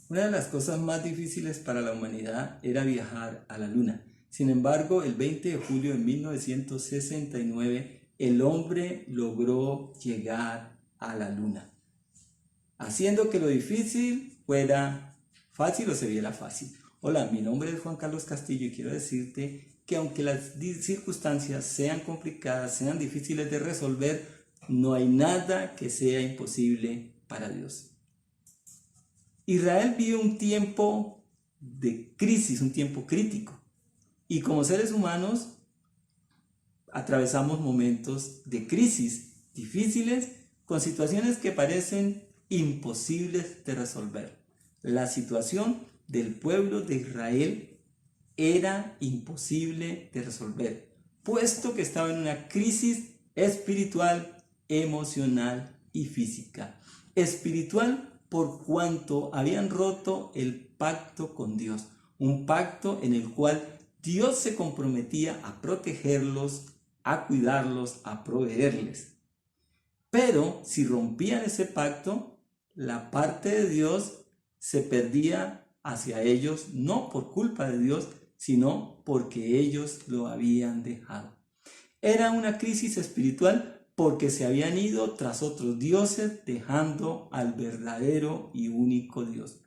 Una de las cosas más difíciles para la humanidad era viajar a la Luna. Sin embargo, el 20 de julio de 1969, el hombre logró llegar a la Luna, haciendo que lo difícil fuera fácil o se viera fácil. Hola, mi nombre es Juan Carlos Castillo y quiero decirte que aunque las circunstancias sean complicadas, sean difíciles de resolver, no hay nada que sea imposible para Dios. Israel vive un tiempo de crisis, un tiempo crítico. Y como seres humanos atravesamos momentos de crisis difíciles con situaciones que parecen imposibles de resolver. La situación del pueblo de Israel era imposible de resolver, puesto que estaba en una crisis espiritual, emocional y física. Espiritual por cuanto habían roto el pacto con Dios, un pacto en el cual Dios se comprometía a protegerlos, a cuidarlos, a proveerles. Pero si rompían ese pacto, la parte de Dios se perdía hacia ellos, no por culpa de Dios, sino porque ellos lo habían dejado. Era una crisis espiritual porque se habían ido tras otros dioses, dejando al verdadero y único Dios.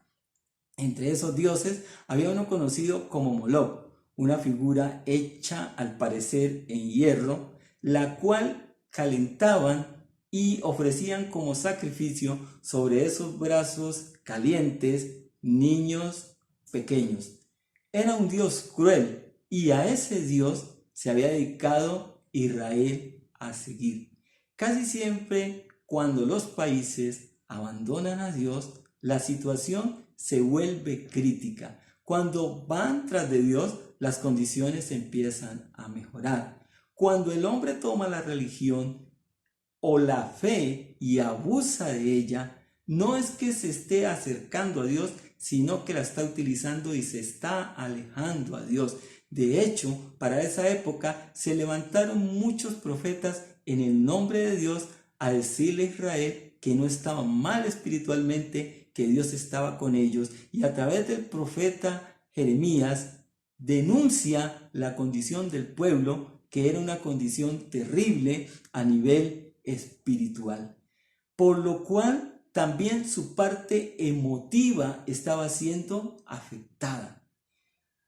Entre esos dioses había uno conocido como Moloch, una figura hecha al parecer en hierro, la cual calentaban y ofrecían como sacrificio sobre esos brazos calientes niños pequeños. Era un Dios cruel y a ese Dios se había dedicado Israel a seguir. Casi siempre cuando los países abandonan a Dios, la situación se vuelve crítica. Cuando van tras de Dios, las condiciones empiezan a mejorar. Cuando el hombre toma la religión o la fe y abusa de ella, no es que se esté acercando a Dios, sino que la está utilizando y se está alejando a Dios. De hecho, para esa época se levantaron muchos profetas en el nombre de Dios a decirle a Israel que no estaban mal espiritualmente, que Dios estaba con ellos, y a través del profeta Jeremías denuncia la condición del pueblo, que era una condición terrible a nivel espiritual, por lo cual también su parte emotiva estaba siendo afectada.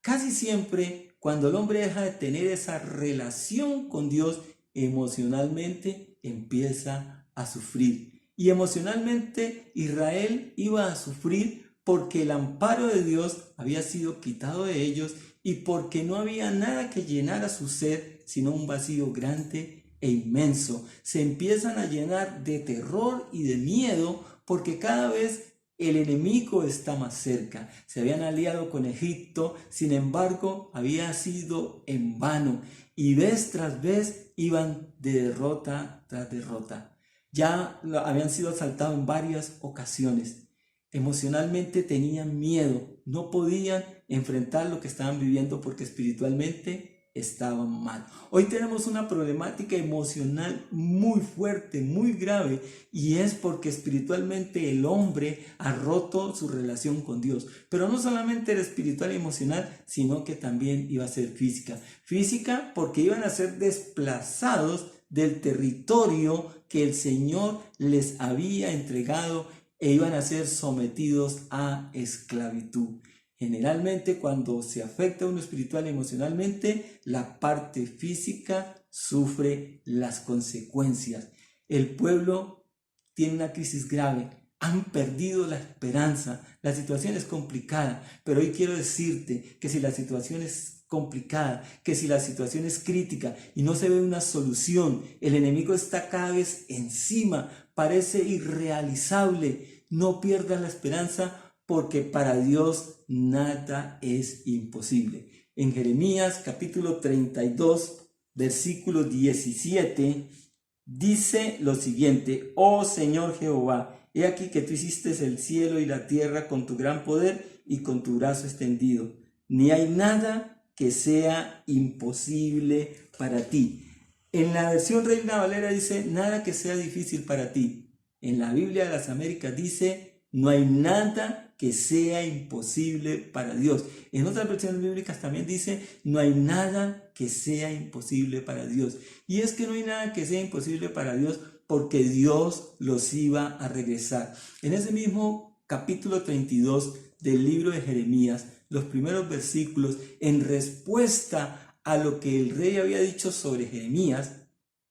Casi siempre, cuando el hombre deja de tener esa relación con Dios, emocionalmente empieza a sufrir. Y emocionalmente Israel iba a sufrir porque el amparo de Dios había sido quitado de ellos y porque no había nada que llenara su sed, sino un vacío grande e inmenso. Se empiezan a llenar de terror y de miedo porque cada vez el enemigo está más cerca. Se habían aliado con Egipto, sin embargo, había sido en vano y vez tras vez iban de derrota tras derrota. Ya habían sido asaltados en varias ocasiones. Emocionalmente tenían miedo, no podían enfrentar lo que estaban viviendo porque espiritualmente estaban mal. Hoy tenemos una problemática emocional muy fuerte, muy grave, y es porque espiritualmente el hombre ha roto su relación con Dios. Pero no solamente era espiritual y emocional, sino que también iba a ser física. Física porque iban a ser desplazados del territorio que el Señor les había entregado e iban a ser sometidos a esclavitud. Generalmente cuando se afecta a uno espiritual y emocionalmente, la parte física sufre las consecuencias. El pueblo tiene una crisis grave, han perdido la esperanza, la situación es complicada, pero hoy quiero decirte que si la situación es complicada, que si la situación es crítica y no se ve una solución, el enemigo está cada vez encima, parece irrealizable, no pierdas la esperanza porque para Dios nada es imposible. En Jeremías capítulo 32, versículo 17, dice lo siguiente: oh Señor Jehová, he aquí que tú hiciste el cielo y la tierra con tu gran poder y con tu brazo extendido. Ni hay nada que sea imposible para ti. En la versión Reina Valera dice, nada que sea difícil para ti. En la Biblia de las Américas dice, No hay nada que sea imposible para Dios. En otras versiones bíblicas también dice, no hay nada que sea imposible para Dios. Y es que no hay nada que sea imposible para Dios porque Dios los iba a regresar. En ese mismo capítulo 32 del libro de Jeremías, los primeros versículos, en respuesta a lo que el rey había dicho sobre Jeremías,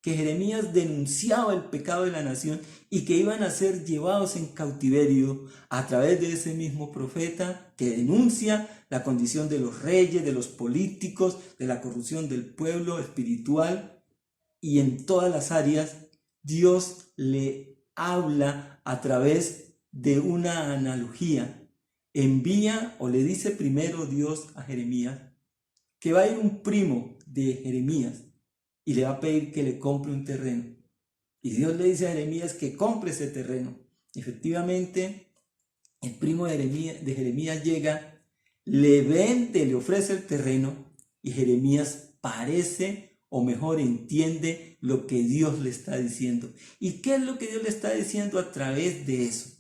que Jeremías denunciaba el pecado de la nación y que iban a ser llevados en cautiverio a través de ese mismo profeta que denuncia la condición de los reyes, de los políticos, de la corrupción del pueblo espiritual, y en todas las áreas Dios le habla a través de una analogía. Envía o le dice primero Dios a Jeremías que va a ir un primo de Jeremías y le va a pedir que le compre un terreno. Y Dios le dice a Jeremías que compre ese terreno. Efectivamente, el primo de Jeremías llega, le vende, le ofrece el terreno, y Jeremías parece, o mejor entiende, lo que Dios le está diciendo. ¿Y qué es lo que Dios le está diciendo a través de eso?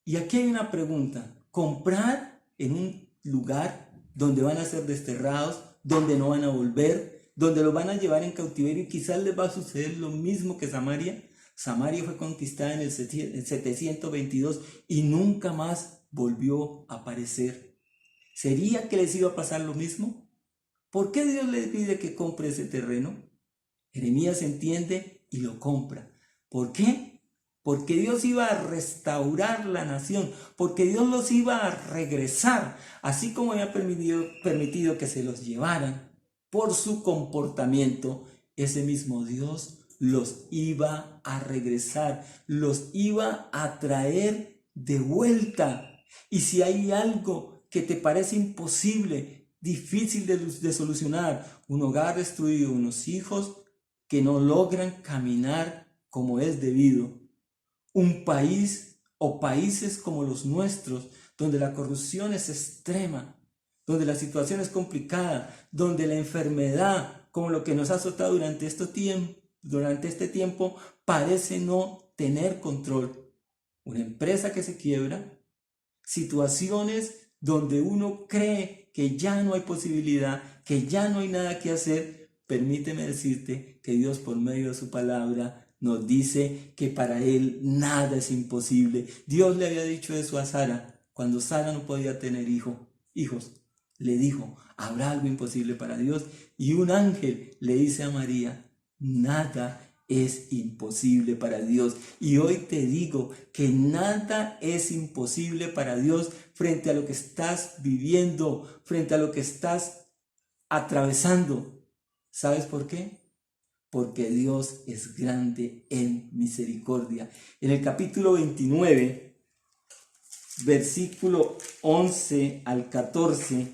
Y aquí hay una pregunta. ¿Comprar en un lugar donde van a ser desterrados, donde no van a volver, donde los van a llevar en cautiverio y quizás les va a suceder lo mismo que Samaria? Samaria fue conquistada en el 722 y nunca más volvió a aparecer. ¿Sería que les iba a pasar lo mismo? ¿Por qué Dios les pide que compre ese terreno? Jeremías entiende y lo compra. ¿Por qué? Porque Dios iba a restaurar la nación, porque Dios los iba a regresar, así como había permitido que se los llevaran por su comportamiento. Ese mismo Dios los iba a regresar, los iba a traer de vuelta. Y si hay algo que te parece imposible, difícil de solucionar, un hogar destruido, unos hijos que no logran caminar como es debido, un país o países como los nuestros, donde la corrupción es extrema, donde la situación es complicada, donde la enfermedad, como lo que nos ha azotado durante este tiempo, parece no tener control. Una empresa que se quiebra, situaciones donde uno cree que ya no hay posibilidad, que ya no hay nada que hacer. Permíteme decirte que Dios, por medio de su palabra, nos dice que para Él nada es imposible. Dios le había dicho eso a Sara cuando Sara no podía tener hijos. Le dijo, ¿habrá algo imposible para Dios? Y un ángel le dice a María, nada es imposible para Dios. Y hoy te digo que nada es imposible para Dios frente a lo que estás viviendo, frente a lo que estás atravesando. ¿Sabes por qué? Porque Dios es grande en misericordia. En el capítulo 29, versículo 11 al 14,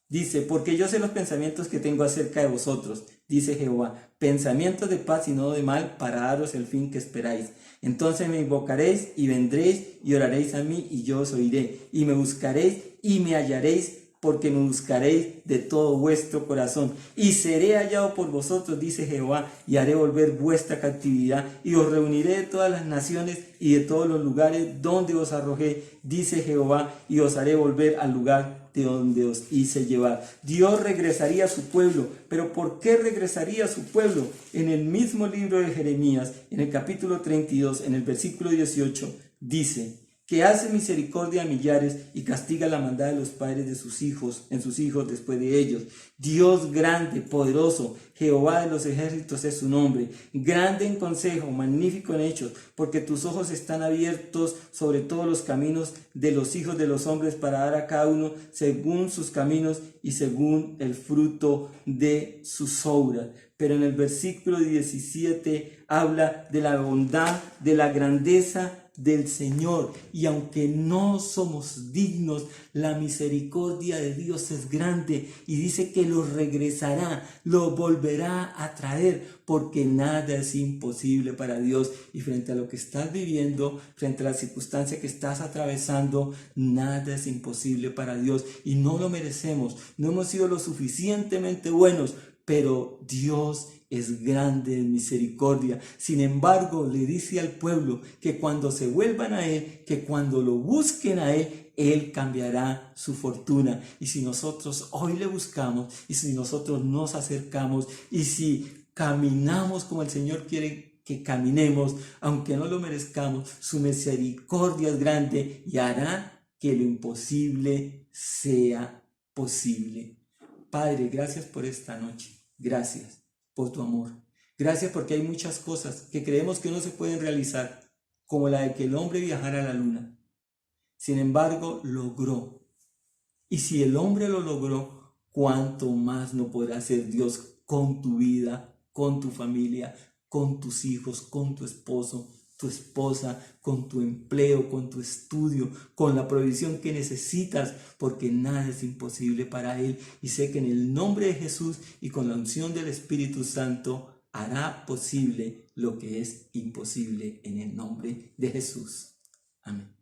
dice, porque yo sé los pensamientos que tengo acerca de vosotros, dice Jehová, pensamientos de paz y no de mal, para daros el fin que esperáis. Entonces me invocaréis y vendréis y oraréis a mí y yo os oiré, y me buscaréis y me hallaréis, porque me buscaréis de todo vuestro corazón. Y seré hallado por vosotros, dice Jehová, y haré volver vuestra cautividad, y os reuniré de todas las naciones y de todos los lugares donde os arrojé, dice Jehová, y os haré volver al lugar de donde os hice llevar. Dios regresaría a su pueblo. ¿Pero por qué regresaría a su pueblo? En el mismo libro de Jeremías, en el capítulo 32, en el versículo 18, dice, que hace misericordia a millares y castiga la maldad de los padres de sus hijos, en sus hijos después de ellos. Dios grande, poderoso, Jehová de los ejércitos es su nombre, grande en consejo, magnífico en hechos, porque tus ojos están abiertos sobre todos los caminos de los hijos de los hombres para dar a cada uno según sus caminos y según el fruto de sus obras. Pero en el versículo 17 habla de la bondad, de la grandeza del Señor, y aunque no somos dignos, la misericordia de Dios es grande y dice que lo regresará, lo volverá a traer, porque nada es imposible para Dios. Y frente a lo que estás viviendo, frente a la circunstancia que estás atravesando, nada es imposible para Dios y no lo merecemos. No hemos sido lo suficientemente buenos, pero Dios es grande en misericordia. Sin embargo, le dice al pueblo que cuando se vuelvan a Él, que cuando lo busquen a Él cambiará su fortuna. Y si nosotros hoy le buscamos, y si nosotros nos acercamos, y si caminamos como el Señor quiere que caminemos, aunque no lo merezcamos, su misericordia es grande y hará que lo imposible sea posible. Padre, gracias por esta noche. Gracias por tu amor. Gracias porque hay muchas cosas que creemos que no se pueden realizar, como la de que el hombre viajara a la luna. Sin embargo, logró. Y si el hombre lo logró, ¿cuánto más no podrá hacer Dios con tu vida, con tu familia, con tus hijos, con tu esposo, tu esposa, con tu empleo, con tu estudio, con la provisión que necesitas, porque nada es imposible para Él. Y sé que en el nombre de Jesús y con la unción del Espíritu Santo hará posible lo que es imposible en el nombre de Jesús. Amén.